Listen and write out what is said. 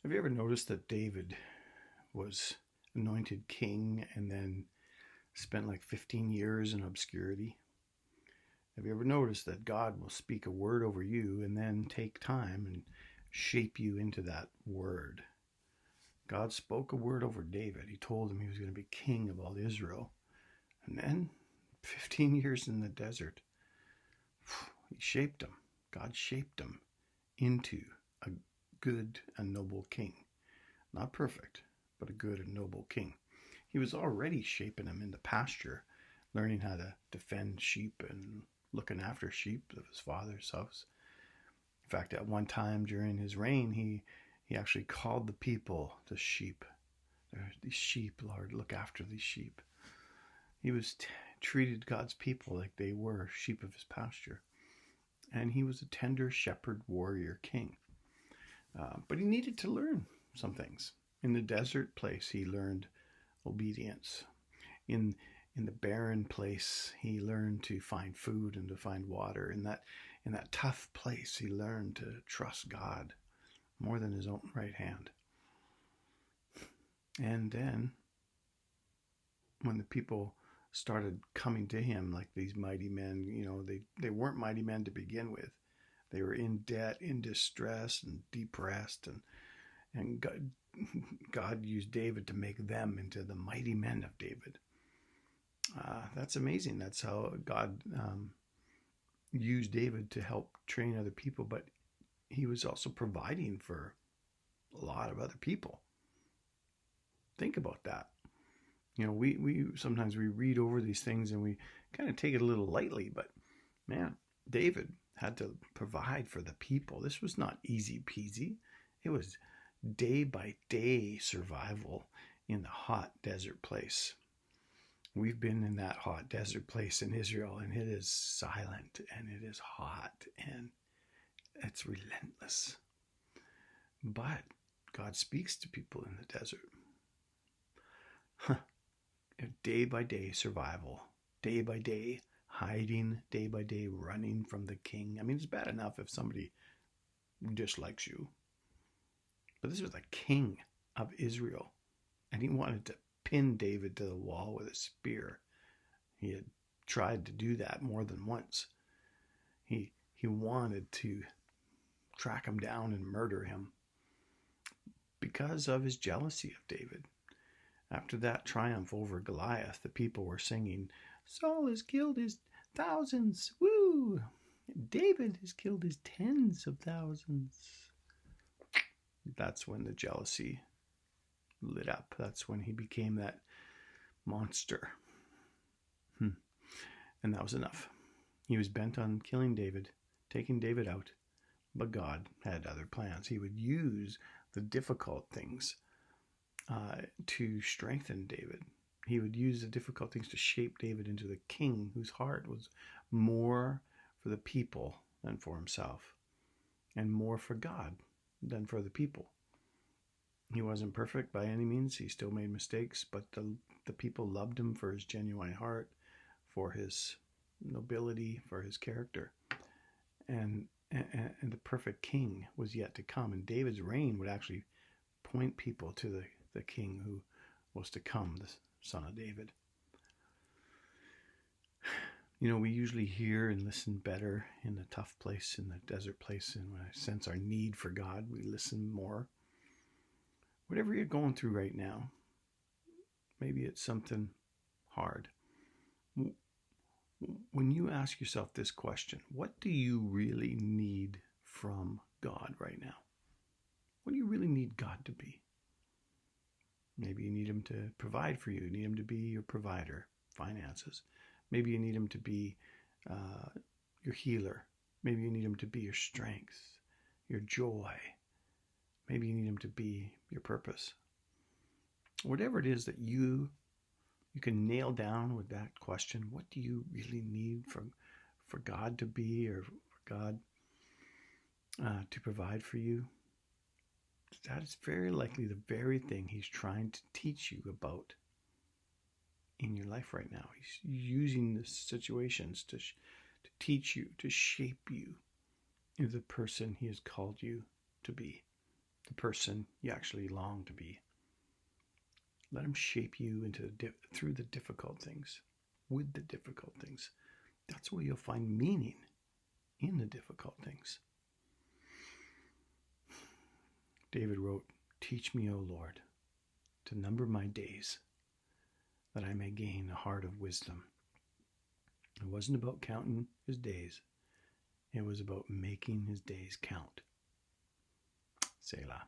Have you ever noticed that David was anointed king and then spent like 15 years in obscurity? Have you ever noticed that God will speak a word over you and then take time and shape you into that word? God spoke a word over David. He told him he was going to be king of all Israel. And then 15 years in the desert, he shaped him. God shaped him into a good and noble king. Not perfect, but a good and noble king. He was already shaping him in the pasture, learning how to defend sheep and looking after sheep of his father's house. In fact, at one time during his reign, he actually called the people to sheep. These sheep, Lord, look after these sheep. He treated God's people like they were sheep of his pasture. And he was a tender shepherd warrior king. But he needed to learn some things. In the desert place, he learned obedience. In the barren place, he learned to find food and to find water. In that tough place, he learned to trust God more than his own right hand. And then, when the people started coming to him like these mighty men, they weren't mighty men to begin with. They were in debt, in distress, and depressed, and God used David to make them into the mighty men of David. That's amazing. That's how God used David to help train other people, but he was also providing for a lot of other people. Think about that. We sometimes we read over these things and we kind of take it a little lightly, but man, David had to provide for the people. This was not easy peasy. It was day by day survival in the hot desert place. We've been in that hot desert place in Israel, and it is silent and it is hot and it's relentless. But God speaks to people in the desert. Day by day survival, day by day hiding, day by day running from the king. I mean, it's bad enough if somebody dislikes you. But this was the king of Israel, and he wanted to pin David to the wall with a spear. He had tried to do that more than once. He wanted to track him down and murder him because of his jealousy of David. After that triumph over Goliath, the people were singing, "Saul has killed his thousands, woo! David has killed his tens of thousands." That's when the jealousy lit up. That's when he became that monster. And that was enough. He was bent on killing David, taking David out. But God had other plans. He would use the difficult things to strengthen David. He would use the difficult things to shape David into the king whose heart was more for the people than for himself, and more for God than for the people. He wasn't perfect by any means. He still made mistakes, but the people loved him for his genuine heart, for his nobility, for his character. And the perfect king was yet to come. And David's reign would actually point people to the king who was to come, the son of David. We usually hear and listen better in the tough place, in the desert place, and when I sense our need for God, we listen more. Whatever you're going through right now, maybe it's something hard. When you ask yourself this question, what do you really need from God right now? What do you really need God to be? Maybe you need him to provide for you. You need him to be your provider, finances. Maybe you need him to be your healer. Maybe you need him to be your strength, your joy. Maybe you need him to be your purpose. Whatever it is that you can nail down with that question, what do you really need for God to be, or for God to provide for you? That is very likely the very thing he's trying to teach you about in your life right now. He's using the situations to teach you, to shape you into the person he has called you to be. the person you actually long to be. Let him shape you through the difficult things, with the difficult things. That's where you'll find meaning, in the difficult things. David wrote, "Teach me, O Lord, to number my days, that I may gain a heart of wisdom." It wasn't about counting his days. It was about making his days count. Selah.